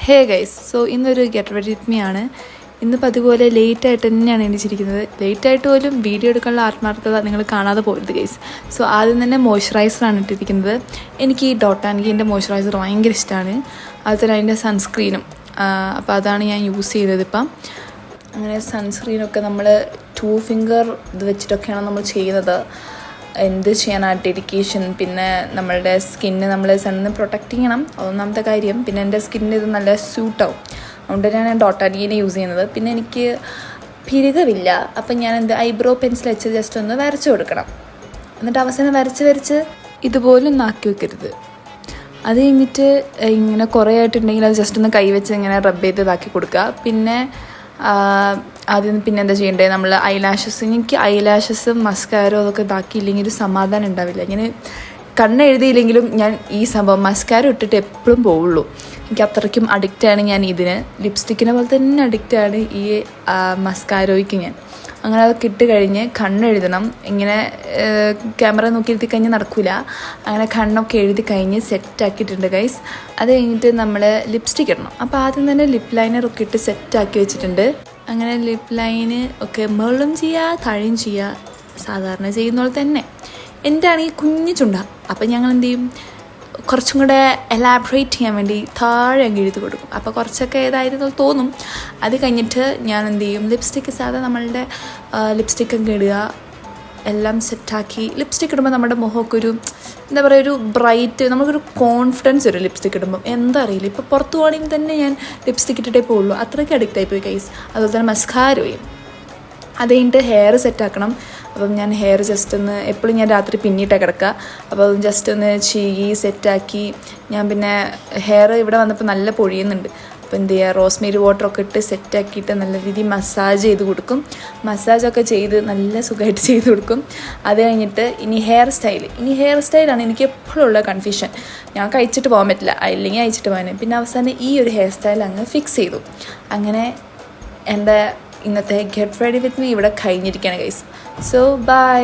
Hey guys, so ഇന്നൊരു get ready with me ആണ്. ഇന്നിപ്പോൾ അതുപോലെ ലേറ്റായിട്ട് തന്നെയാണ് എണീച്ചിരിക്കുന്നത്. ലേറ്റായിട്ട് പോലും വീഡിയോ എടുക്കാനുള്ള ആത്മാർത്ഥത നിങ്ങൾ കാണാതെ പോകരുത് ഗൈസ്. സോ ആദ്യം തന്നെ മോയ്സ്ചറൈസറാണ് ഇട്ടിരിക്കുന്നത്. എനിക്ക് ഈ ഡോട്ട് ആൻഡ് ഗീൻ്റെ മോയ്സ്ചറൈസർ ഭയങ്കര ഇഷ്ടമാണ്. അതുപോലെ അതിൻ്റെ സൺസ്ക്രീനും. അപ്പോൾ അതാണ് ഞാൻ യൂസ് ചെയ്തത് ഇപ്പം. അങ്ങനെ സൺസ്ക്രീനൊക്കെ നമ്മൾ 2 ഫിംഗർ ഇത് വെച്ചിട്ടൊക്കെയാണ് നമ്മൾ ചെയ്യുന്നത്. എന്ത് ചെയ്യാനാ ഡെഡിക്കേഷൻ. പിന്നെ നമ്മളുടെ സ്കിന്ന് നമ്മൾ സണ്ണിന് പ്രൊട്ടക്റ്റ് ചെയ്യണം, ഒന്നാമത്തെ കാര്യം. പിന്നെ എൻ്റെ സ്കിന്നിന് ഇത് നല്ല സ്യൂട്ടാവും. അതുകൊണ്ട് ഞാൻ ഡോട്ട് ആൻഡ് ഗീനെ യൂസ് ചെയ്യുന്നത്. പിന്നെ എനിക്ക് പിരികമില്ല, അപ്പം ഞാൻ ഐബ്രോ പെൻസിൽ വെച്ച് ജസ്റ്റ് ഒന്ന് വരച്ച് കൊടുക്കണം. എന്നിട്ട് അവസാനം വരച്ച് ഇതുപോലൊന്നും ആക്കി വെക്കരുത്. അത് കഴിഞ്ഞിട്ട് ഇങ്ങനെ കുറേ ആയിട്ടുണ്ടെങ്കിൽ അത് ജസ്റ്റ് ഒന്ന് കൈവച്ച് ഇങ്ങനെ റബ്ബ് ചെയ്ത് ഇതാക്കി കൊടുക്കുക. പിന്നെ ആദ്യം പിന്നെ എന്താ ചെയ്യേണ്ടത്, നമ്മൾ ഐലാഷസ്, എനിക്ക് ഐലാഷസും മസ്കാരോ അതൊക്കെ ഇതാക്കിയില്ലെങ്കിൽ ഒരു സമാധാനം ഉണ്ടാവില്ല. ഞാൻ കണ്ണെഴുതിയില്ലെങ്കിലും ഞാൻ ഈ സംഭവം മസ്കാര ഇട്ടിട്ട് എപ്പോഴും പോവുള്ളൂ. എനിക്ക് അത്രയ്ക്കും അഡിക്റ്റാണ് ഞാൻ ഇതിന്. ലിപ്സ്റ്റിക്കിനെ പോലെ തന്നെ അഡിക്റ്റാണ് ഈ മസ്കാരോയ്ക്ക് ഞാൻ. അങ്ങനെ അതൊക്കെ ഇട്ട് കഴിഞ്ഞ് കണ്ണെഴുതണം. ഇങ്ങനെ ക്യാമറ നോക്കി എഴുതി കഴിഞ്ഞ് നടക്കില്ല. അങ്ങനെ കണ്ണൊക്കെ എഴുതി കഴിഞ്ഞ് സെറ്റാക്കിയിട്ടുണ്ട് ഗൈസ്. അത് കഴിഞ്ഞിട്ട് നമ്മൾ ലിപ്സ്റ്റിക് ഇടണം. അപ്പോൾ ആദ്യം തന്നെ ലിപ്പ് ലൈനറൊക്കെ ഇട്ട് സെറ്റാക്കി വെച്ചിട്ടുണ്ട്. അങ്ങനെ ലിപ്പ് ലൈന് ഒക്കെ മുകളിലും ചെയ്യുക, താഴെയും ചെയ്യുക, സാധാരണ ചെയ്യുന്ന പോലെ തന്നെ. എൻ്റെ ആണെങ്കിൽ കുഞ്ഞു ചുണ്ട. അപ്പം ഞങ്ങൾ എന്ത് ചെയ്യും, കുറച്ചും കൂടെ എലാബറേറ്റ് ചെയ്യാൻ വേണ്ടി താഴെ അങ്ങ് എഴുതി കൊടുക്കും. അപ്പോൾ കുറച്ചൊക്കെ ഏതായിരുന്നു തോന്നും. അത് കഴിഞ്ഞിട്ട് ഞാൻ എന്ത് ചെയ്യും, ലിപ്സ്റ്റിക്ക് സാധാരണ നമ്മളുടെ ലിപ്സ്റ്റിക്കൊക്കെ ഇടുക, എല്ലാം സെറ്റാക്കി. ലിപ്സ്റ്റിക്ക് ഇടുമ്പോൾ നമ്മുടെ മുഖമൊക്കെ ഒരു എന്താ പറയുക, ഒരു ബ്രൈറ്റ്, നമുക്കൊരു കോൺഫിഡൻസ് വരും ലിപ്സ്റ്റിക്ക് ഇടുമ്പോൾ. എന്താ അറിയില്ല, ഇപ്പോൾ പുറത്ത് പോകണമെങ്കിൽ തന്നെ ഞാൻ ലിപ്സ്റ്റിക്ക് ഇട്ടിട്ടേ പോകുള്ളൂ. അത്രയ്ക്ക് അഡിക്റ്റായി പോയി ഗൈസ്. അതുപോലെ തന്നെ മസ്കാരയും. അത് കഴിഞ്ഞിട്ട് ഹെയർ സെറ്റാക്കണം. അപ്പം ഞാൻ ഹെയർ ജസ്റ്റ് ഒന്ന്, എപ്പോഴും ഞാൻ രാത്രി പിന്നിയിട്ടാണ് കിടക്കുക. അപ്പോൾ അത് ജസ്റ്റ് ഒന്ന് ചീകി സെറ്റാക്കി. ഞാൻ പിന്നെ ഹെയർ ഇവിടെ വന്നപ്പോൾ നല്ല പൊഴിയുന്നുണ്ട്. അപ്പോൾ എന്ത് ചെയ്യുക, റോസ്മേരി വാട്ടറൊക്കെ ഇട്ട് സെറ്റാക്കിയിട്ട് നല്ല രീതിയിൽ മസാജ് ചെയ്ത് കൊടുക്കും. മസാജൊക്കെ ചെയ്ത് നല്ല സുഖമായിട്ട് ചെയ്ത് കൊടുക്കും. അത് കഴിഞ്ഞിട്ട് ഇനി ഹെയർ സ്റ്റൈലാണ് എനിക്ക് എപ്പോഴും ഉള്ള കൺഫ്യൂഷൻ. ഞാൻ കഴിച്ചിട്ട് പോകാൻ പറ്റില്ല, അല്ലെങ്കിൽ അയച്ചിട്ട് പോകാൻ. പിന്നെ അവസാനം ഈ ഒരു ഹെയർ സ്റ്റൈൽ അങ്ങ് ഫിക്സ് ചെയ്തു. അങ്ങനെ എൻ്റെ ഇന്നത്തെ ഗെറ്റ് റെഡി വിത്ത് മീ ഇവിടെ കഴിഞ്ഞിരിക്കുകയാണ് ഗൈസ്. So by.